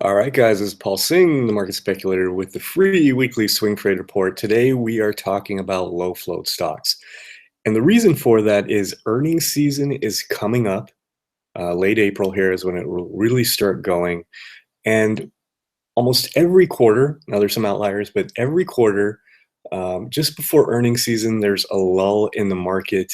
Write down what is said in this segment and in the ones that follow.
All right, guys, this is Paul Singh, the Market Speculator, with the free weekly swing trade report. Today, we are talking about low float stocks. And the reason for that is earnings season is coming up. Late April here is when it will really start going. And almost every quarter, now there's some outliers, but every quarter, just before earnings season, there's a lull in the market.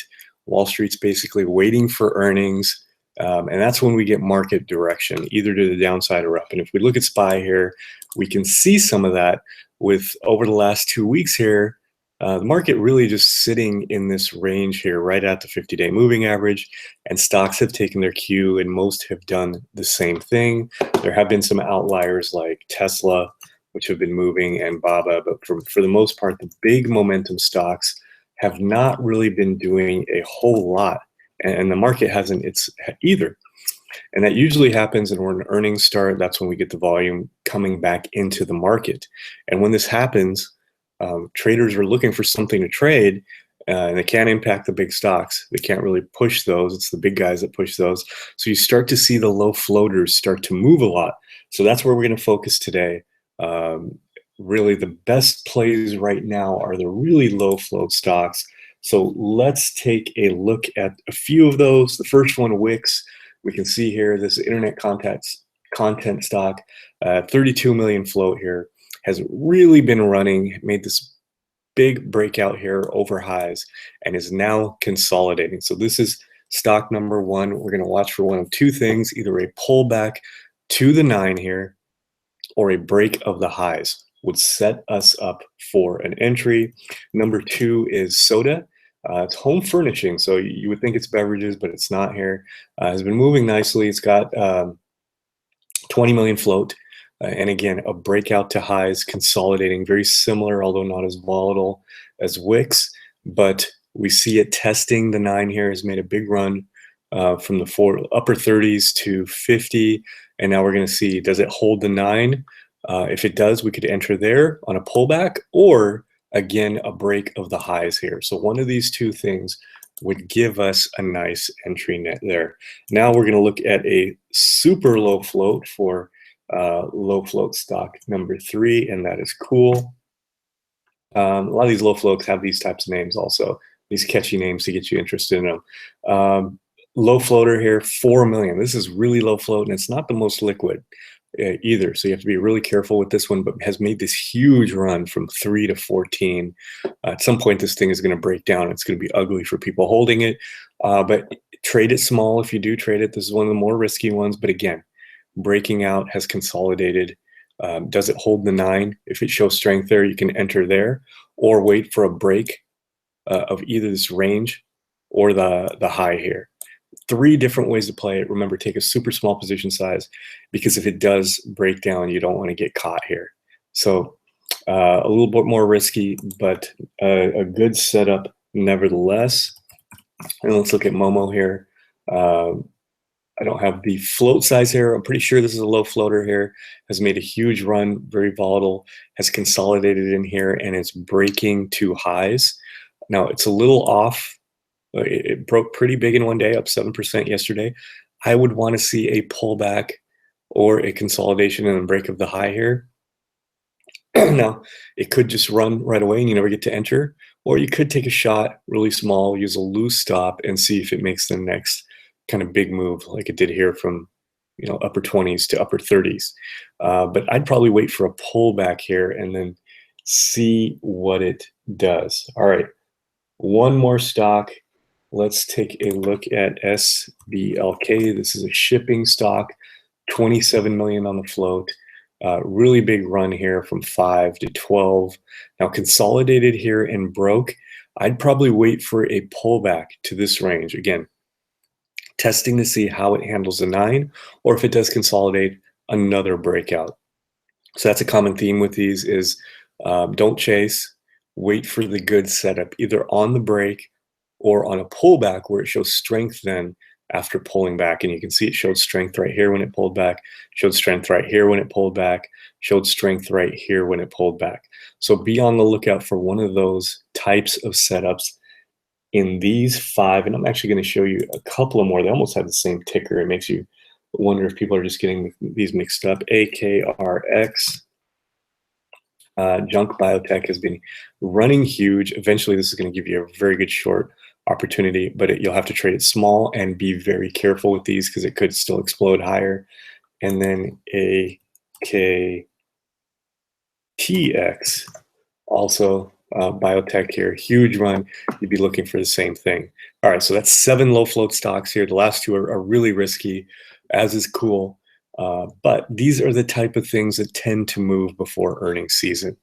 Wall Street's basically waiting for earnings. And that's when we get market direction, either to the downside or up. And if we look at SPY here, we can see some of that with over the last 2 weeks here, the market really just sitting in this range here, right at the 50-day moving average. And stocks have taken their cue, and most have done the same thing. There have been some outliers like Tesla, which have been moving, and BABA, but for the most part, the big momentum stocks have not really been doing a whole lot. And the market hasn't either. And that usually happens when earnings start. That's when we get the volume coming back into the market. And when this happens, traders are looking for something to trade, and they can't impact the big stocks. They can't really push those. It's the big guys that push those. So you start to see the low floaters start to move a lot. So that's where we're going to focus today. Really, the best plays right now are the really low float stocks. So let's take a look at a few of those. The first one, WIX. We can see here this internet content stock, 32 million float here, has really been running, made this big breakout here over highs, and is now consolidating. So this is stock number one. We're going to watch for one of two things, either a pullback to the 9 here or a break of the highs would set us up for an entry. Number two is soda. It's home furnishing, so you would think it's beverages, but it's not here. Has been moving nicely. It's got 20 million float, and again, a breakout to highs, consolidating, very similar, although not as volatile as WIX, but we see it testing the 9 here, has made a big run from the upper 30s to 50, and now we're going to see, does it hold the 9? If it does, we could enter there on a pullback, or again, a break of the highs here. So one of these two things would give us a nice entry net there. Now we're going to look at a super low float for low float stock number 3, and that is cool. A lot of these low floats have these types of names also, these catchy names to get you interested in them. Low floater here, 4 million. This is really low float, and it's not the most liquid either, so you have to be really careful with this one, but has made this huge run from 3 to 14. At some point, this thing is going to break down. It's going to be ugly for people holding it, but trade it small if you do trade it. This is one of the more risky ones, but again, breaking out, has consolidated. Does it hold the 9? If it shows strength there, you can enter there, or wait for a break of either this range or the high here. 3 different ways to play it. Remember, take a super small position size, because if it does break down, you don't want to get caught here. So a little bit more risky, but a good setup nevertheless. And let's look at MOMO here. I don't have the float size here. I'm pretty sure this is a low floater here. Has made a huge run, very volatile, has consolidated in here, and it's breaking to highs. Now, it's a little off. It broke pretty big in one day, up 7% yesterday. I would want to see a pullback or a consolidation and a break of the high here. Now, it could just run right away and you never get to enter, or you could take a shot really small, use a loose stop, and see if it makes the next kind of big move like it did here from upper 20s to upper 30s. But I'd probably wait for a pullback here and then see what it does. All right, one more stock. Let's take a look at SBLK. This is a shipping stock, 27 million on the float. Really big run here from 5 to 12. Now consolidated here and broke. I'd probably wait for a pullback to this range. Again, testing to see how it handles the 9, or if it does consolidate, another breakout. So that's a common theme with these is don't chase, wait for the good setup, either on the break or on a pullback where it shows strength then after pulling back. And you can see it showed strength right here when it pulled back, showed strength right here when it pulled back, showed strength right here when it pulled back. So be on the lookout for one of those types of setups in these 5. And I'm actually going to show you a couple of more. They almost have the same ticker. It makes you Wonder if people are just getting these mixed up. AKRX. Junk Biotech has been running huge. Eventually, this is going to give you a very good short opportunity, but you'll have to trade it small and be very careful with these because it could still explode higher. And then AKTX, also biotech here, huge run. You'd be looking for the same thing. All right, so that's 7 low float stocks here. The last 2 are really risky, as is cool. But these are the type of things that tend to move before earnings season.